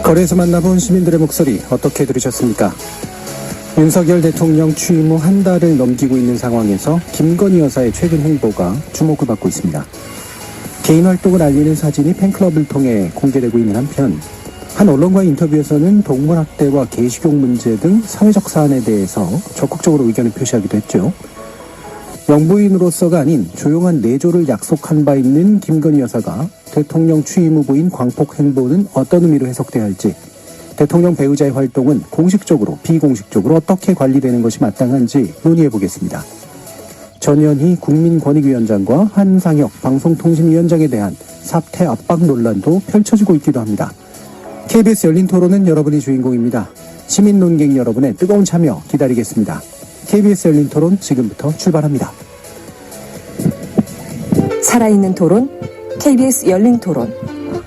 거리에서 만나본 시민들의 목소리 어떻게 들으셨습니까? 윤석열 대통령 취임 후 한 달을 넘기고 있는 상황에서 김건희 여사의 최근 행보가 주목을 받고 있습니다. 개인 활동을 알리는 사진이 팬클럽을 통해 공개되고 있는 한편 한 언론과의 인터뷰에서는 동물학대와 개식용 문제 등 사회적 사안에 대해서 적극적으로 의견을 표시하기도 했죠. 영부인으로서가 아닌 조용한 내조를 약속한 바 있는 김건희 여사가 대통령 취임 후보인 광폭 행보는 어떤 의미로 해석돼야 할지, 대통령 배우자의 활동은 공식적으로 비공식적으로 어떻게 관리되는 것이 마땅한지 논의해보겠습니다. 전현희 국민권익위원장과 한상혁 방송통신위원장에 대한 사퇴 압박 논란도 펼쳐지고 있기도 합니다. KBS 열린 토론은 여러분이 주인공입니다. 시민 논객 여러분의 뜨거운 참여 기다리겠습니다. KBS 열린 토론 지금부터 출발합니다. 살아있는 토론, KBS 열린 토론.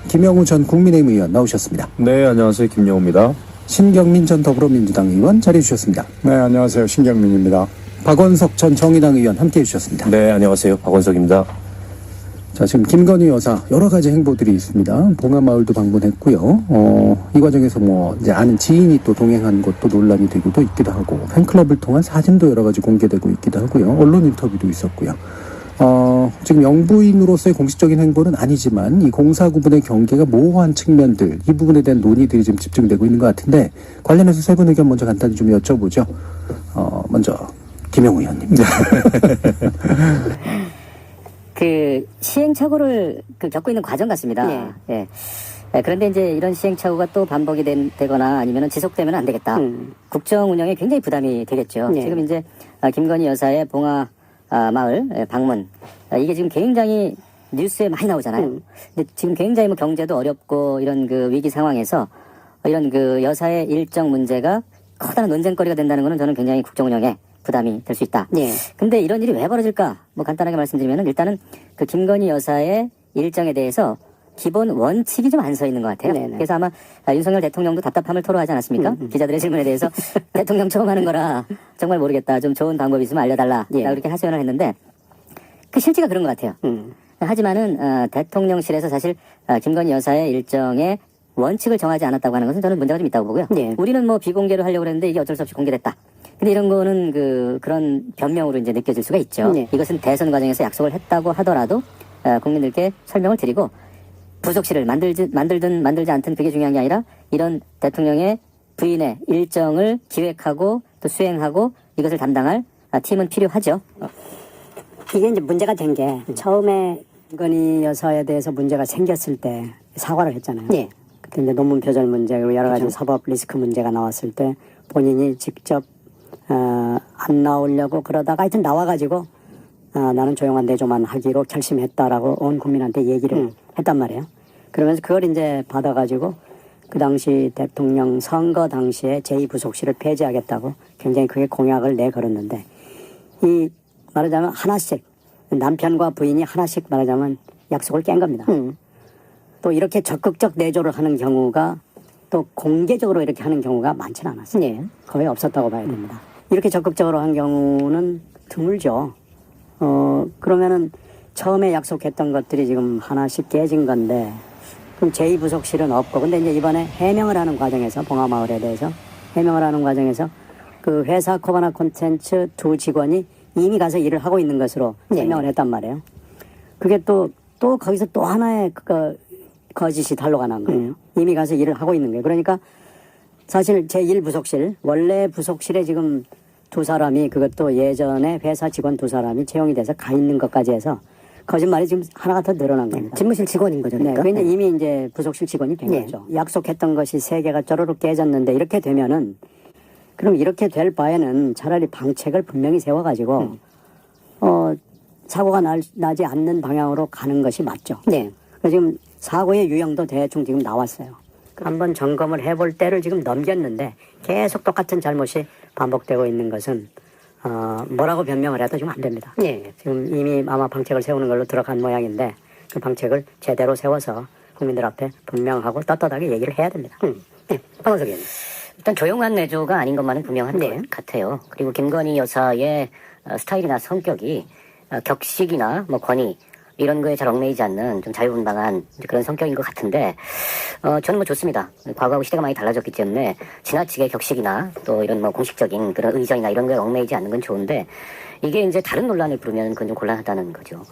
김영우 전 국민의힘 의원 나오셨습니다. 네, 안녕하세요. 김영우입니다. 신경민 전 더불어민주당 의원 자리해 주셨습니다. 네, 안녕하세요. 신경민입니다. 박원석 전 정의당 의원 함께해 주셨습니다. 네, 안녕하세요. 박원석입니다. 자, 지금 김건희 여사 여러 가지 행보들이 있습니다. 봉하마을도 방문했고요. 이 과정에서 이제 아는 지인이 또 동행한 것도 논란이 되고도 있기도 하고, 팬클럽을 통한 사진도 여러 가지 공개되고 있기도 하고요. 언론 인터뷰도 있었고요. 지금 영부인으로서의 공식적인 행보는 아니지만 이 공사구분의 경계가 모호한 측면들, 이 부분에 대한 논의들이 지금 집중되고 있는 것 같은데, 관련해서 세 분 의견 먼저 간단히 좀 여쭤보죠. 먼저 김영우 의원님. 시행착오를 겪고 있는 과정 같습니다. 예. 그런데 이제 이런 시행착오가 또 반복이 되거나 아니면 지속되면 안 되겠다. 국정 운영에 굉장히 부담이 되겠죠. 지금 이제 김건희 여사의 봉화 마을 방문, 이게 지금 굉장히 뉴스에 많이 나오잖아요. 근데 지금 굉장히 경제도 어렵고 이런 위기 상황에서 이런 여사의 일정 문제가 커다란 논쟁거리가 된다는 것은 저는 굉장히 국정 운영에 부담이 될 수 있다. 근데 이런 일이 왜 벌어질까? 간단하게 말씀드리면은 일단은 김건희 여사의 일정에 대해서 기본 원칙이 좀 안 서 있는 것 같아요. 그래서 아마 윤석열 대통령도 답답함을 토로하지 않았습니까? 기자들의 질문에 대해서 대통령 처음 하는 거라 정말 모르겠다. 좀 좋은 방법이 있으면 알려달라. 그렇게 하소연을 했는데 그 실제가 그런 것 같아요. 하지만은 대통령실에서 사실 김건희 여사의 일정에 원칙을 정하지 않았다고 하는 것은 저는 문제가 좀 있다고 보고요. 우리는 비공개로 하려고 했는데 이게 어쩔 수 없이 공개됐다. 근데 이런 거는 그런 변명으로 이제 느껴질 수가 있죠. 이것은 대선 과정에서 약속을 했다고 하더라도 국민들께 설명을 드리고, 부속실을 만들든 만들지 않든 그게 중요한 게 아니라 이런 대통령의 부인의 일정을 기획하고 또 수행하고 이것을 담당할 팀은 필요하죠. 이게 이제 문제가 된 게 처음에 김건희 여사에 대해서 문제가 생겼을 때 사과를 했잖아요. 그때 이제 논문 표절 문제 그리고 여러 가지 사법 리스크 문제가 나왔을 때 본인이 직접 안 나오려고 그러다가 하여튼 나와가지고 나는 조용한 내조만 하기로 결심했다라고 온 국민한테 얘기를 했단 말이에요. 그러면서 그걸 이제 받아가지고 그 당시 대통령 선거 당시에 제2부속실을 폐지하겠다고 굉장히 크게 공약을 내걸었는데, 이 말하자면 하나씩 남편과 부인이 하나씩 말하자면 약속을 깬 겁니다. 또 이렇게 적극적 내조를 하는 경우가 또 공개적으로 이렇게 하는 경우가 많지는 않았어요. 거의 없었다고 봐야 됩니다. 이렇게 적극적으로 한 경우는 드물죠. 그러면은 처음에 약속했던 것들이 지금 하나씩 깨진 건데, 그럼 제2부속실은 없고, 근데 이제 이번에 해명을 하는 과정에서, 봉화마을에 대해서 해명을 하는 과정에서 그 회사 코바나 콘텐츠 두 직원이 이미 가서 일을 하고 있는 것으로 설명을 했단 말이에요. 그게 또 거기서 또 하나의 거짓이 단로가 난 거예요. 이미 가서 일을 하고 있는 거예요. 그러니까 사실 제1부속실, 원래 부속실에 지금 두 사람이, 그것도 예전에 회사 직원 두 사람이 채용이 돼서 가 있는 것까지 해서 거짓말이 지금 하나가 더 늘어난 겁니다. 집무실 직원인 거죠. 그러니까. 그게 이미 이제 부속실 직원이 된 거죠. 약속했던 것이 세 개가 쪼르륵 깨졌는데, 이렇게 되면은, 그럼 이렇게 될 바에는 차라리 방책을 분명히 세워가지고, 사고가 나지 않는 방향으로 가는 것이 맞죠. 그래서 지금 사고의 유형도 대충 지금 나왔어요. 한번 점검을 해볼 때를 지금 넘겼는데 계속 똑같은 잘못이 반복되고 있는 것은 뭐라고 변명을 해도 지금 안 됩니다. 지금 이미 아마 방책을 세우는 걸로 들어간 모양인데, 그 방책을 제대로 세워서 국민들 앞에 분명하고 떳떳하게 얘기를 해야 됩니다. 박원석 의원님. 일단 조용한 내조가 아닌 것만은 분명한 것 같아요. 그리고 김건희 여사의 스타일이나 성격이 격식이나 권위 이런 거에 잘 얽매이지 않는 좀 자유분방한 그런 성격인 것 같은데 저는 뭐 좋습니다. 과거하고 시대가 많이 달라졌기 때문에 지나치게 격식이나 또 이런 뭐 공식적인 그런 의전이나 이런 거에 얽매이지 않는 건 좋은데 이게 이제 다른 논란을 부르면 그건 좀 곤란하다는 거죠.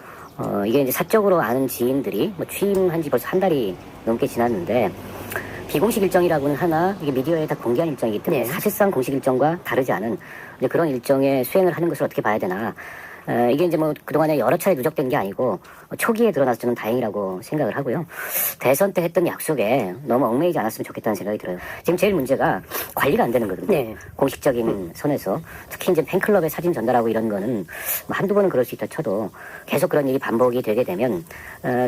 이게 이제 사적으로 아는 지인들이 뭐 취임한 지 벌써 한 달이 넘게 지났는데 비공식 일정이라고는 하나 이게 미디어에 다 공개한 일정이기 때문에 사실상 공식 일정과 다르지 않은 이제 그런 일정의 수행을 하는 것을 어떻게 봐야 되나. 이게 이제 뭐 그동안에 여러 차례 누적된 게 아니고 초기에 드러나서 저는 다행이라고 생각을 하고요. 대선 때 했던 약속에 너무 얽매이지 않았으면 좋겠다는 생각이 들어요. 지금 제일 문제가 관리가 안 되는 거거든요. 공식적인 선에서. 특히 이제 팬클럽에 사진 전달하고 이런 거는 뭐 한두 번은 그럴 수 있다 쳐도 계속 그런 일이 반복이 되게 되면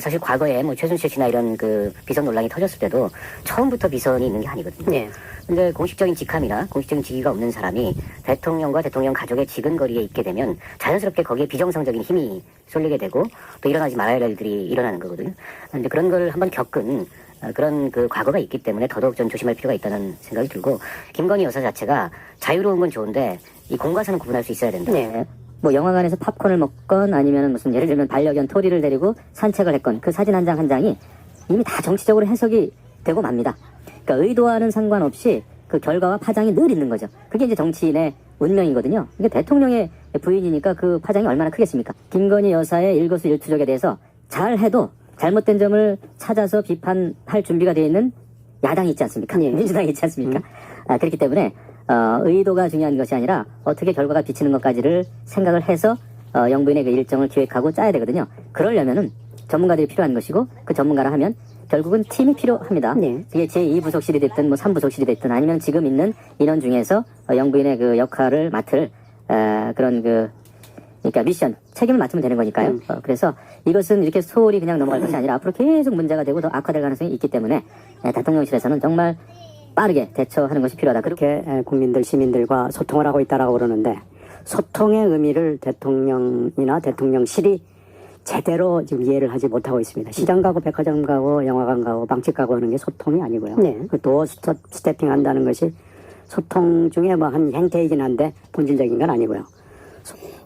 사실 과거에 뭐 최순실 씨나 이런 그 비선 논란이 터졌을 때도 처음부터 비선이 있는 게 아니거든요. 근데 공식적인 직함이나 공식적인 직위가 없는 사람이 대통령과 대통령 가족의 지근거리에 있게 되면 자연스럽게 거기에 비정상적인 힘이 쏠리게 되고 또 일어나지 말아야 할 일들이 일어나는 거거든요. 근데 그런 걸 한번 겪은 그런 그 과거가 있기 때문에 더더욱 좀 조심할 필요가 있다는 생각이 들고 김건희 여사 자체가 자유로운 건 좋은데 이 공과사는 구분할 수 있어야 된다. 뭐 영화관에서 팝콘을 먹건 아니면 무슨 예를 들면 반려견 토리를 데리고 산책을 했건 그 사진 한 장 한 장이 이미 다 정치적으로 해석이 되고 맙니다. 그러니까 의도와는 상관없이 그 결과와 파장이 늘 있는 거죠. 그게 이제 정치인의 운명이거든요. 이게 대통령의 부인이니까 그 파장이 얼마나 크겠습니까? 김건희 여사의 일거수일투족에 대해서 잘해도 잘못된 점을 찾아서 비판할 준비가 되어 있는 야당이 있지 않습니까? 민주당이 있지 않습니까? 그렇기 때문에 의도가 중요한 것이 아니라 어떻게 결과가 비치는 것까지를 생각을 해서 영부인의 그 일정을 기획하고 짜야 되거든요. 그러려면은 전문가들이 필요한 것이고 그 전문가라 하면 결국은 팀이 필요합니다. 그게 제2부속실이 됐든 뭐 3부속실이 됐든 아니면 지금 있는 인원 중에서 영부인의 그 역할을 맡을 그런 그러니까 미션 책임을 맡으면 되는 거니까요. 그래서 이것은 이렇게 소홀히 그냥 넘어갈 것이 아니라 앞으로 계속 문제가 되고 더 악화될 가능성이 있기 때문에 대통령실에서는 정말 빠르게 대처하는 것이 필요하다. 그렇게 국민들, 시민들과 소통을 하고 있다라고 그러는데 소통의 의미를 대통령이나 대통령실이 제대로 지금 이해를 하지 못하고 있습니다. 시장 가고 백화점 가고 영화관 가고 빵집 가고 하는 게 소통이 아니고요. 그 도어 스태핑 한다는 것이 소통 중에 뭐 한 행태이긴 한데 본질적인 건 아니고요.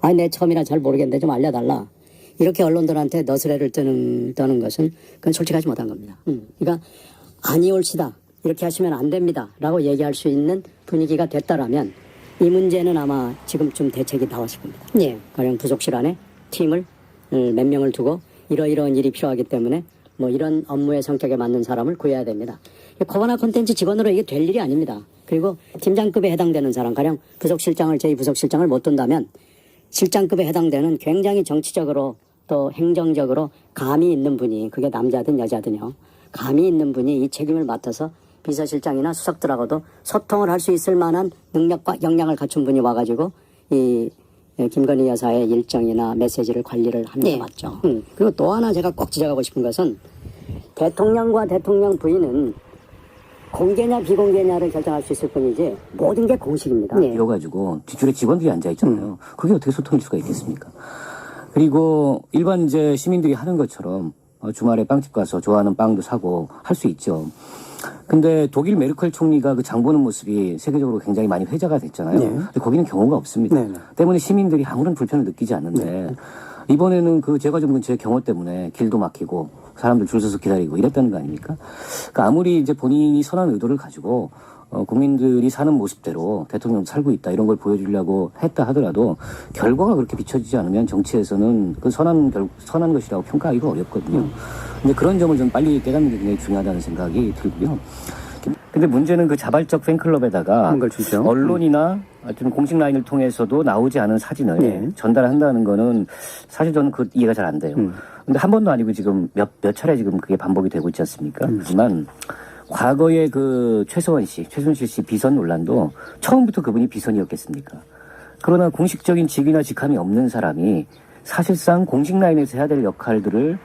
아니 내 처음이라 잘 모르겠는데 좀 알려달라. 이렇게 언론들한테 너스레를 떠는 것은 그건 솔직하지 못한 겁니다. 그러니까 아니 옳시다. 이렇게 하시면 안 됩니다. 라고 얘기할 수 있는 분위기가 됐다라면 이 문제는 아마 지금쯤 대책이 나왔을 겁니다. 가령 부속실 안에 팀을 몇 명을 두고 이러이러한 일이 필요하기 때문에 뭐 이런 업무의 성격에 맞는 사람을 구해야 됩니다. 코바나 콘텐츠 직원으로 이게 될 일이 아닙니다. 그리고 팀장급에 해당되는 사람, 가령 부속실장을 제2부속실장을 못 둔다면 실장급에 해당되는 굉장히 정치적으로 또 행정적으로 감이 있는 분이, 그게 남자든 여자든요, 감이 있는 분이 이 책임을 맡아서 비서실장이나 수석들하고도 소통을 할 수 있을 만한 능력과 역량을 갖춘 분이 와가지고 이 김건희 여사의 일정이나 메시지를 관리를 하는 게 맞죠. 그리고 또 하나 제가 꼭 지적하고 싶은 것은 대통령과 대통령 부인은 공개냐 비공개냐를 결정할 수 있을 뿐이지 모든 게 공식입니다. 이어가지고 뒷줄에 직원들이 앉아 있잖아요. 그게 어떻게 소통일 수가 있겠습니까? 그리고 일반 이제 시민들이 하는 것처럼 주말에 빵집 가서 좋아하는 빵도 사고 할 수 있죠. 근데 독일 메르켈 총리가 그 장 보는 모습이 세계적으로 굉장히 많이 회자가 됐잖아요. 근데 거기는 경우가 없습니다. 때문에 시민들이 아무런 불편을 느끼지 않는데 이번에는 그 제과점 근처의 경호 때문에 길도 막히고 사람들 줄 서서 기다리고 이랬다는 거 아닙니까? 그러니까 아무리 이제 본인이 선한 의도를 가지고 국민들이 사는 모습대로 대통령 살고 있다 이런 걸 보여주려고 했다 하더라도 결과가 그렇게 비춰지지 않으면 정치에서는 그 선한 것이라고 평가하기가 어렵거든요. 근데 그런 점을 좀 빨리 깨닫는 게 굉장히 중요하다는 생각이 들고요. 근데 문제는 그 자발적 팬클럽에다가 언론이나 하여튼 공식 라인을 통해서도 나오지 않은 사진을 전달한다는 거는 사실 저는 그 이해가 잘 안 돼요. 근데 한 번도 아니고 지금 몇 차례 지금 그게 반복이 되고 있지 않습니까? 하지만 과거에 그 최순실 씨 비선 논란도 처음부터 그분이 비선이었겠습니까? 그러나 공식적인 직위나 직함이 없는 사람이 사실상 공식 라인에서 해야 될 역할들을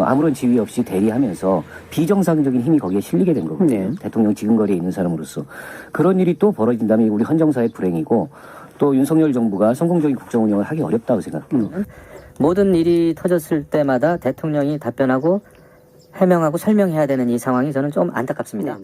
아무런 지위 없이 대리하면서 비정상적인 힘이 거기에 실리게 된 거거든요. 대통령 지근거리에 있는 사람으로서. 그런 일이 또 벌어진다면 우리 헌정사의 불행이고 또 윤석열 정부가 성공적인 국정 운영을 하기 어렵다고 생각합니다. 모든 일이 터졌을 때마다 대통령이 답변하고 해명하고 설명해야 되는 이 상황이 저는 좀 안타깝습니다.